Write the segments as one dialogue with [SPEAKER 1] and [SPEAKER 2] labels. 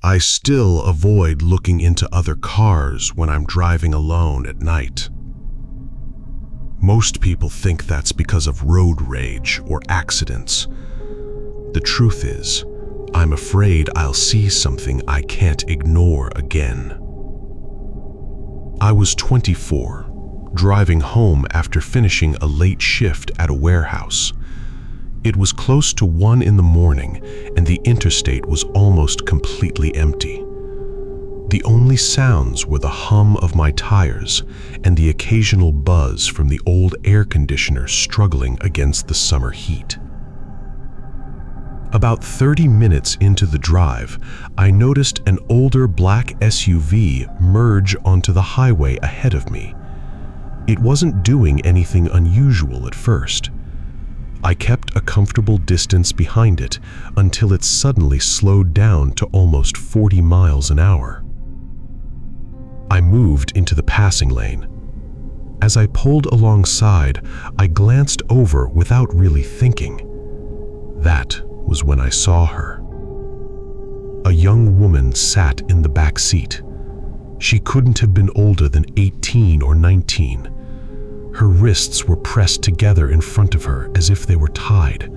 [SPEAKER 1] I still avoid looking into other cars when I'm driving alone at night. Most people think that's because of road rage or accidents. The truth is, I'm afraid I'll see something I can't ignore again. I was 24, driving home after finishing a late shift at a warehouse. It was close to 1 in the morning, and the interstate was almost completely empty. The only sounds were the hum of my tires and the occasional buzz from the old air conditioner struggling against the summer heat. About 30 minutes into the drive, I noticed an older black SUV merge onto the highway ahead of me. It wasn't doing anything unusual at first. I kept a comfortable distance behind it until it suddenly slowed down to almost 40 miles an hour. I moved into the passing lane. As I pulled alongside, I glanced over without really thinking. That was when I saw her. A young woman sat in the back seat. She couldn't have been older than 18 or 19. Her wrists were pressed together in front of her as if they were tied.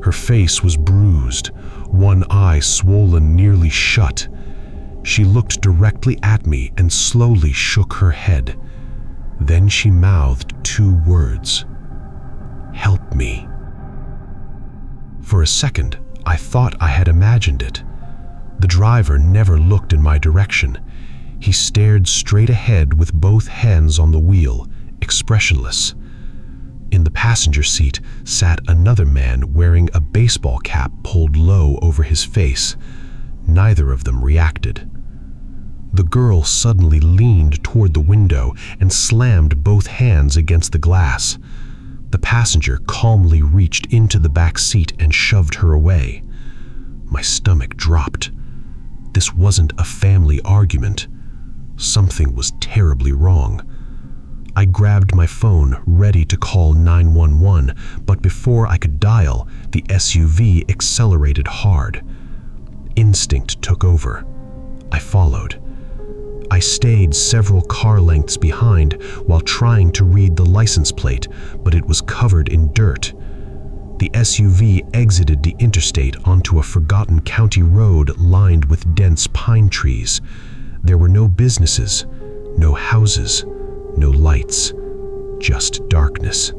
[SPEAKER 1] Her face was bruised, one eye swollen nearly shut. She looked directly at me and slowly shook her head. Then she mouthed 2 words. "Help me." For a second, I thought I had imagined it. The driver never looked in my direction. He stared straight ahead with both hands on the wheel, expressionless. In the passenger seat sat another man wearing a baseball cap pulled low over his face. Neither of them reacted. The girl suddenly leaned toward the window and slammed both hands against the glass. The passenger calmly reached into the back seat and shoved her away. My stomach dropped. This wasn't a family argument. Something was terribly wrong. I grabbed my phone, ready to call 911, but before I could dial, the SUV accelerated hard. Instinct took over. I followed. I stayed several car lengths behind while trying to read the license plate, but it was covered in dirt. The SUV exited the interstate onto a forgotten county road lined with dense pine trees. There were no businesses, no houses, no lights, just darkness.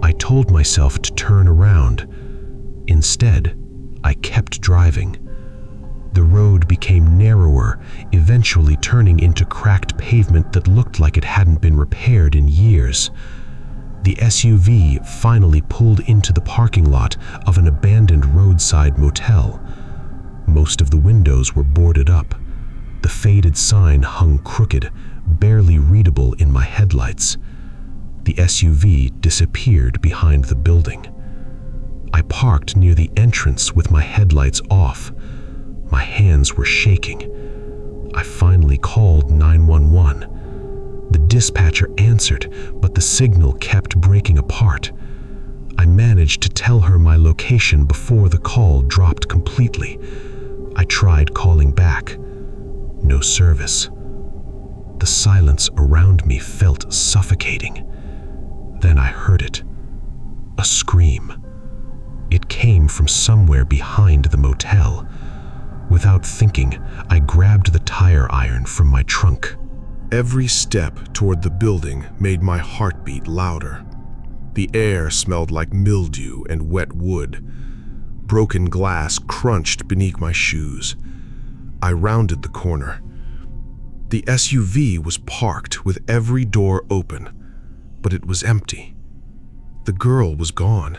[SPEAKER 1] I told myself to turn around. Instead, I kept driving. The road became narrower, eventually turning into cracked pavement that looked like it hadn't been repaired in years. The SUV finally pulled into the parking lot of an abandoned roadside motel. Most of the windows were boarded up. The faded sign hung crooked, barely readable in my headlights. The SUV disappeared behind the building. I parked near the entrance with my headlights off. My hands were shaking. I finally called 911. The dispatcher answered, but the signal kept breaking apart. I managed to tell her my location before the call dropped completely. I tried calling back. No service. The silence around me felt suffocating. Then I heard it. A scream. It came from somewhere behind the motel. Without thinking, I grabbed the tire iron from my trunk. Every step toward the building made my heartbeat louder. The air smelled like mildew and wet wood. Broken glass crunched beneath my shoes. I rounded the corner. The SUV was parked with every door open, but it was empty. The girl was gone.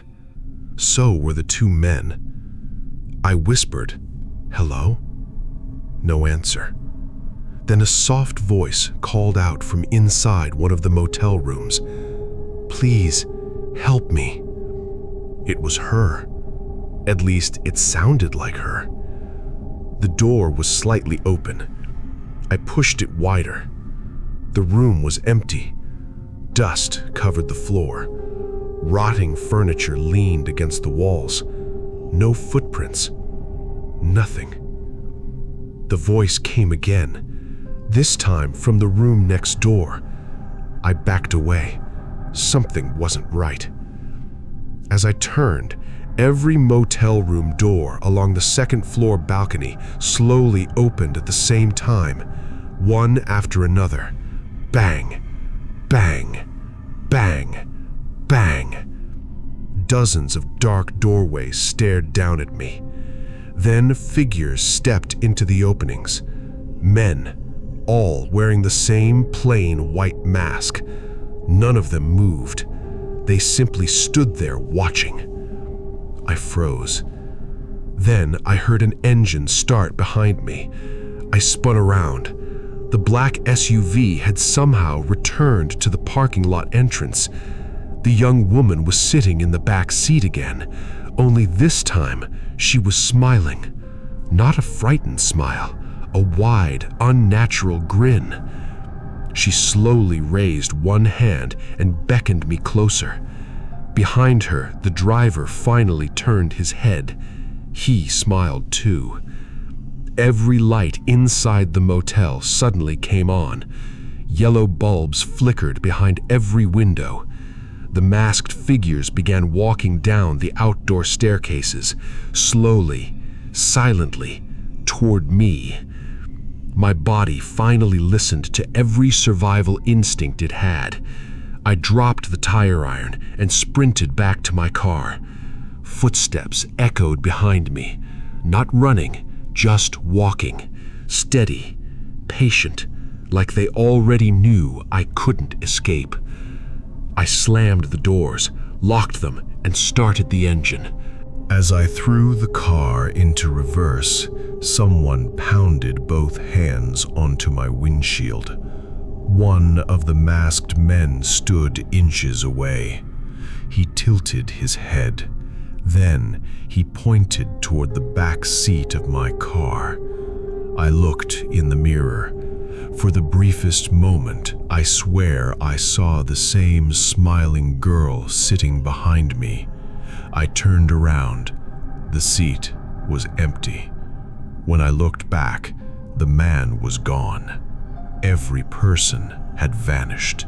[SPEAKER 1] So were the 2 men. I whispered, "Hello?" No answer. Then a soft voice called out from inside one of the motel rooms, "Please, help me." It was her. At least it sounded like her. The door was slightly open. I pushed it wider. The room was empty. Dust covered the floor. Rotting furniture leaned against the walls. No footprints. Nothing. The voice came again, this time from the room next door. I backed away. Something wasn't right. As I turned, every motel room door along the second-floor balcony slowly opened at the same time, one after another. Bang, bang, bang, bang. Dozens of dark doorways stared down at me. Then figures stepped into the openings. Men, all wearing the same plain white mask. None of them moved. They simply stood there watching. I froze. Then I heard an engine start behind me. I spun around. The black SUV had somehow returned to the parking lot entrance. The young woman was sitting in the back seat again, only this time she was smiling. Not a frightened smile, a wide, unnatural grin. She slowly raised one hand and beckoned me closer. Behind her, the driver finally turned his head. He smiled too. Every light inside the motel suddenly came on. Yellow bulbs flickered behind every window. The masked figures began walking down the outdoor staircases, slowly, silently, toward me. My body finally listened to every survival instinct it had. I dropped the tire iron and sprinted back to my car. Footsteps echoed behind me, not running, just walking, steady, patient, like they already knew I couldn't escape. I slammed the doors, locked them, and started the engine. As I threw the car into reverse, someone pounded both hands onto my windshield. One of the masked men stood inches away. He tilted his head. Then he pointed toward the back seat of my car. I looked in the mirror. For the briefest moment, I swear I saw the same smiling girl sitting behind me. I turned around. The seat was empty. When I looked back, the man was gone. Every person had vanished.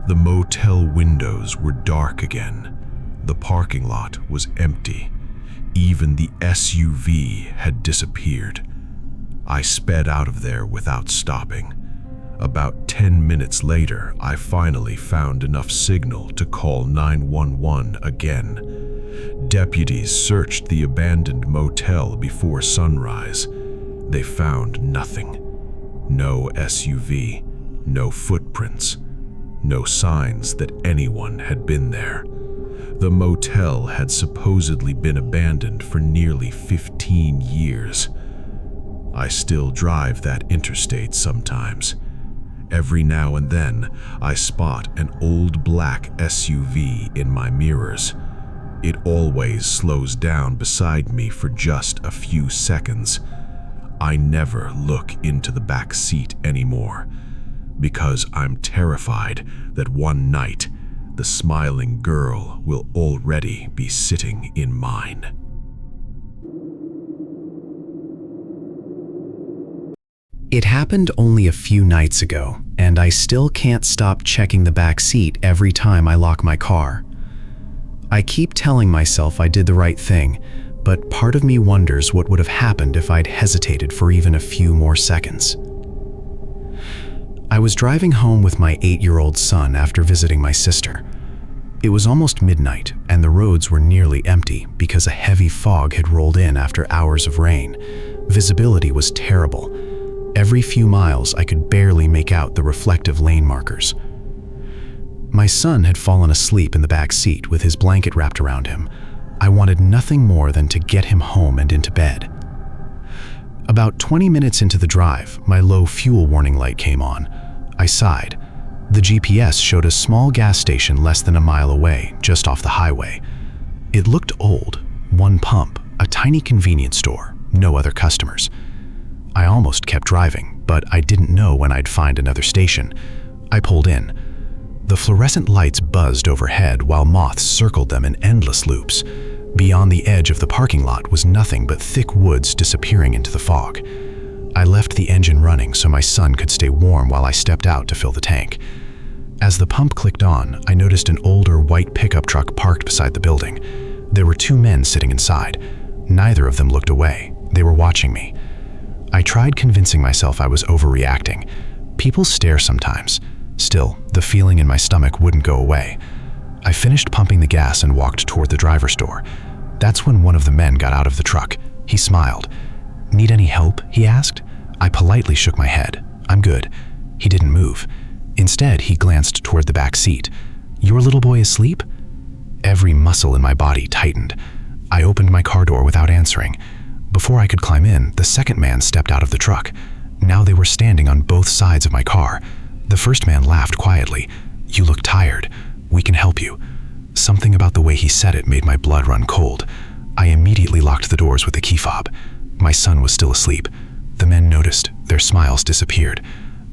[SPEAKER 1] The motel windows were dark again. The parking lot was empty. Even the SUV had disappeared. I sped out of there without stopping. About 10 minutes later, I finally found enough signal to call 911 again. Deputies searched the abandoned motel before sunrise. They found nothing. No SUV, no footprints, no signs that anyone had been there. The motel had supposedly been abandoned for nearly 15 years. I still drive that interstate sometimes. Every now and then, I spot an old black SUV in my mirrors. It always slows down beside me for just a few seconds. I never look into the back seat anymore, because I'm terrified that one night, the smiling girl will already be sitting in mine.
[SPEAKER 2] It happened only a few nights ago, and I still can't stop checking the back seat every time I lock my car. I keep telling myself I did the right thing, but part of me wonders what would have happened if I'd hesitated for even a few more seconds. I was driving home with my 8-year-old son after visiting my sister. It was almost midnight, and the roads were nearly empty because a heavy fog had rolled in after hours of rain. Visibility was terrible. Every few miles, I could barely make out the reflective lane markers. My son had fallen asleep in the back seat with his blanket wrapped around him. I wanted nothing more than to get him home and into bed. About 20 minutes into the drive, my low fuel warning light came on. I sighed. The GPS showed a small gas station less than a mile away, just off the highway. It looked old, one pump, a tiny convenience store, no other customers. I almost kept driving, but I didn't know when I'd find another station. I pulled in. The fluorescent lights buzzed overhead while moths circled them in endless loops. Beyond the edge of the parking lot was nothing but thick woods disappearing into the fog. I left the engine running so my son could stay warm while I stepped out to fill the tank. As the pump clicked on, I noticed an older white pickup truck parked beside the building. There were two men sitting inside. Neither of them looked away. They were watching me. I tried convincing myself I was overreacting. People stare sometimes. Still, the feeling in my stomach wouldn't go away. I finished pumping the gas and walked toward the driver's door. That's when one of the men got out of the truck. He smiled. "Need any help?" he asked. I politely shook my head. "I'm good." He didn't move. Instead, he glanced toward the back seat. "Your little boy asleep?" Every muscle in my body tightened. I opened my car door without answering. Before I could climb in, the second man stepped out of the truck. Now they were standing on both sides of my car. The first man laughed quietly. "You look tired. We can help you." Something about the way he said it made my blood run cold. I immediately locked the doors with the key fob. My son was still asleep. The men noticed. Their smiles disappeared.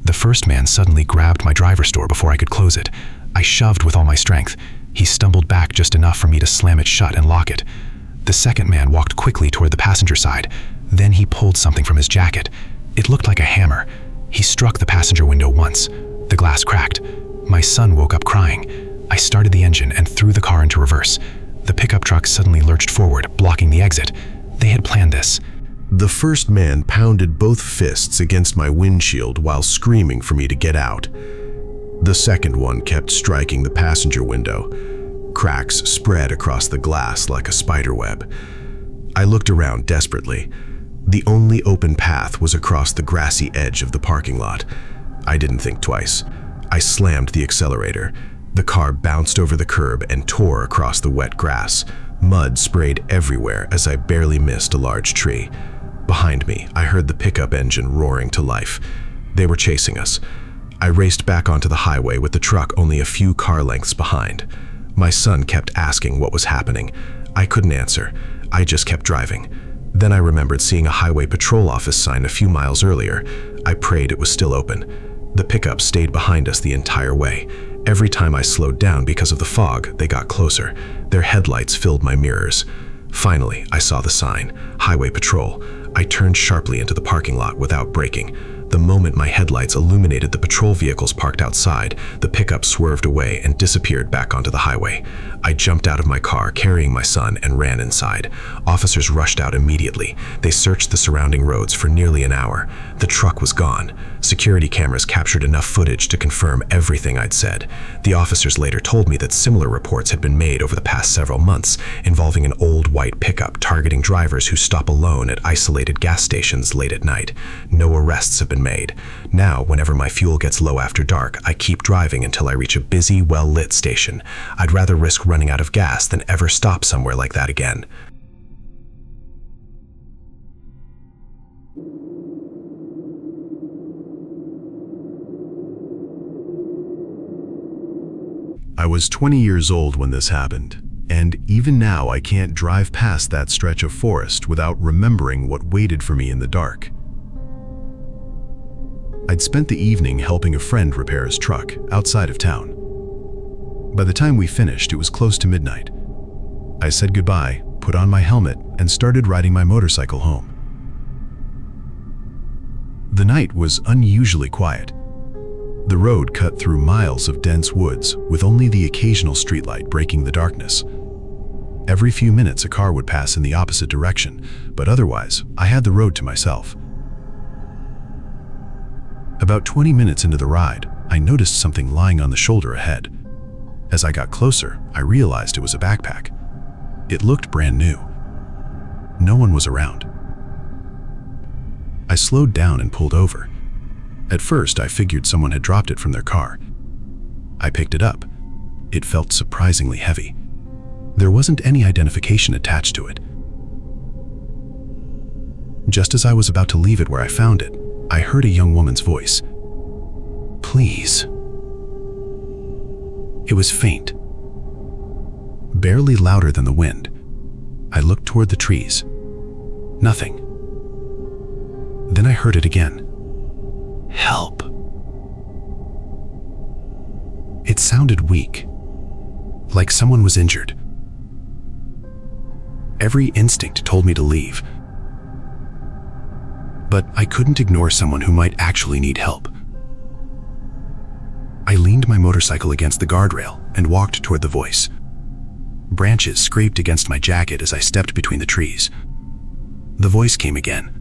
[SPEAKER 2] The first man suddenly grabbed my driver's door before I could close it. I shoved with all my strength. He stumbled back just enough for me to slam it shut and lock it. The second man walked quickly toward the passenger side. Then he pulled something from his jacket. It looked like a hammer. He struck the passenger window once. The glass cracked. My son woke up crying. I started the engine and threw the car into reverse. The pickup truck suddenly lurched forward, blocking the exit. They had planned this.
[SPEAKER 1] The first man pounded both fists against my windshield while screaming for me to get out. The second one kept striking the passenger window. Cracks spread across the glass like a spider web. I looked around desperately. The only open path was across the grassy edge of the parking lot. I didn't think twice. I slammed the accelerator. The car bounced over the curb and tore across the wet grass. Mud sprayed everywhere as I barely missed a large tree. Behind me, I heard the pickup engine roaring to life. They were chasing us. I raced back onto the highway with the truck only a few car lengths behind. My son kept asking what was happening. I couldn't answer. I just kept driving. Then I remembered seeing a highway patrol office sign a few miles earlier. I prayed it was still open. The pickup stayed behind us the entire way. Every time I slowed down because of the fog, they got closer. Their headlights filled my mirrors. Finally, I saw the sign, Highway Patrol. I turned sharply into the parking lot without braking. The moment my headlights illuminated the patrol vehicles parked outside, the pickup swerved away and disappeared back onto the highway. I jumped out of my car, carrying my son, and ran inside. Officers rushed out immediately. They searched the surrounding roads for nearly an hour. The truck was gone. Security cameras captured enough footage to confirm everything I'd said. The officers later told me that similar reports had been made over the past several months, involving an old white pickup targeting drivers who stop alone at isolated gas stations late at night. No arrests have been made. Now, whenever my fuel gets low after dark, I keep driving until I reach a busy, well-lit station. I'd rather risk running out of gas than ever stop somewhere like that again. I was 20 years old when this happened, and even now I can't drive past that stretch of forest without remembering what waited for me in the dark. I'd spent the evening helping a friend repair his truck outside of town. By the time we finished, it was close to midnight. I said goodbye, put on my helmet, and started riding my motorcycle home. The night was unusually quiet. The road cut through miles of dense woods, with only the occasional streetlight breaking the darkness. Every few minutes a car would pass in the opposite direction, but otherwise, I had the road to myself. About 20 minutes into the ride, I noticed something lying on the shoulder ahead. As I got closer, I realized it was a backpack. It looked brand new. No one was around. I slowed down and pulled over. At first, I figured someone had dropped it from their car. I picked it up. It felt surprisingly heavy. There wasn't any identification attached to it. Just as I was about to leave it where I found it, I heard a young woman's voice. "Please." It was faint, barely louder than the wind. I looked toward the trees. Nothing. Then I heard it again. "Help." It sounded weak, like someone was injured. Every instinct told me to leave.
[SPEAKER 2] but I couldn't ignore someone who might actually need help. I leaned my motorcycle against the guardrail and walked toward the voice. Branches scraped against my jacket as I stepped between the trees. The voice came again.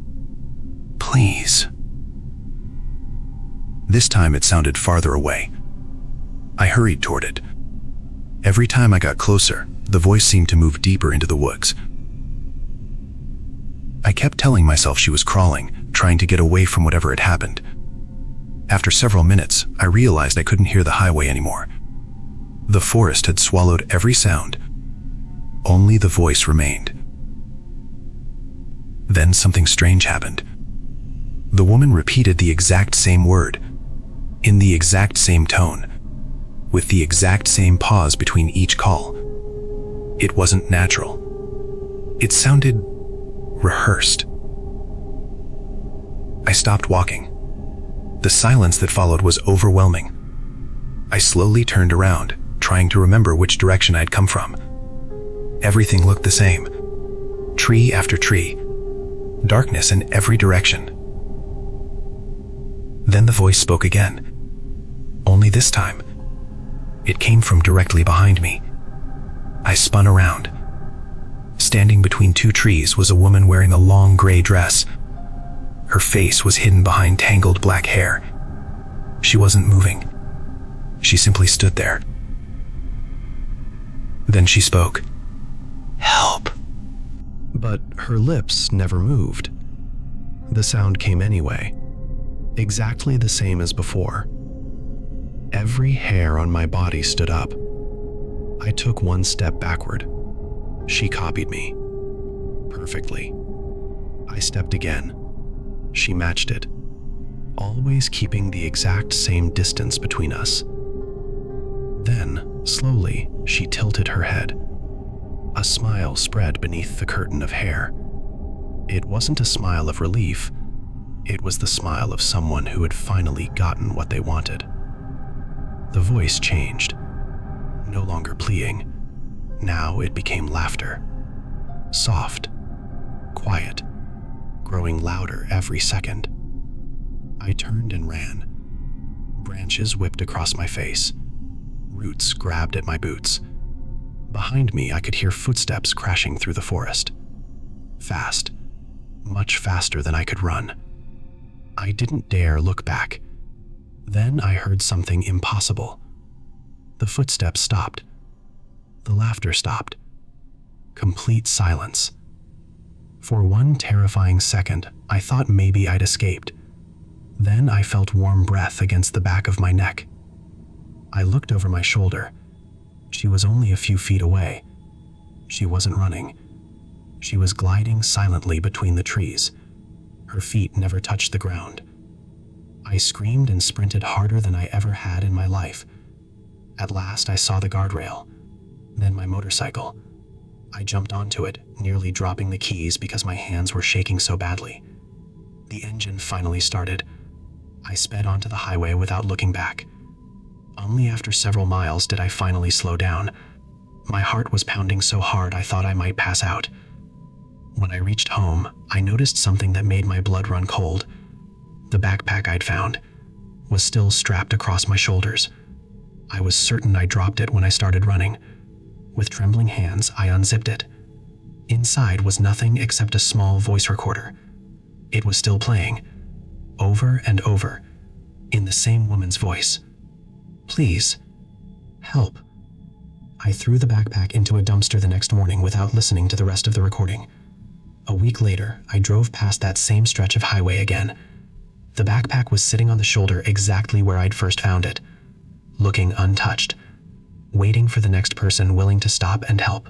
[SPEAKER 2] "Please." This time it sounded farther away. I hurried toward it. Every time I got closer, the voice seemed to move deeper into the woods. I kept telling myself she was crawling, trying to get away from whatever had happened. After several minutes, I realized I couldn't hear the highway anymore. The forest had swallowed every sound. Only the voice remained. Then something strange happened. The woman repeated the exact same word, in the exact same tone, with the exact same pause between each call. It wasn't natural. It sounded rehearsed. I stopped walking. The silence that followed was overwhelming. I slowly turned around, trying to remember which direction I'd come from. Everything looked the same. Tree after tree. Darkness in every direction. Then the voice spoke again. Only this time, it came from directly behind me. I spun around. Standing between two trees was a woman wearing a long gray dress. Her face was hidden behind tangled black hair. She wasn't moving. She simply stood there. Then she spoke. "Help." But her lips never moved. The sound came anyway, exactly the same as before. Every hair on my body stood up. I took one step backward. She copied me. Perfectly. I stepped again. She matched it, always keeping the exact same distance between us. Then, slowly, she tilted her head. A smile spread beneath the curtain of hair. It wasn't a smile of relief. It was the smile of someone who had finally gotten what they wanted. The voice changed. No longer pleading. Now it became laughter. Soft. Quiet. Growing louder every second. I turned and ran. Branches whipped across my face. Roots grabbed at my boots. Behind me, I could hear footsteps crashing through the forest. Fast. Much faster than I could run. I didn't dare look back. Then I heard something impossible. The footsteps stopped. The laughter stopped. Complete silence. For one terrifying second, I thought maybe I'd escaped. Then I felt warm breath against the back of my neck. I looked over my shoulder. She was only a few feet away. She wasn't running. She was gliding silently between the trees. Her feet never touched the ground. I screamed and sprinted harder than I ever had in my life. At last I saw the guardrail, then my motorcycle. I jumped onto it, nearly dropping the keys because my hands were shaking so badly. The engine finally started. I sped onto the highway without looking back. Only after several miles did I finally slow down. My heart was pounding so hard I thought I might pass out. When I reached home, I noticed something that made my blood run cold. The backpack I'd found was still strapped across my shoulders. I was certain I dropped it when I started running. With trembling hands, I unzipped it. Inside was nothing except a small voice recorder. It was still playing, over and over, in the same woman's voice. "Please, help." I threw the backpack into a dumpster the next morning without listening to the rest of the recording. A week later, I drove past that same stretch of highway again. The backpack was sitting on the shoulder exactly where I'd first found it, looking untouched, waiting for the next person willing to stop and help.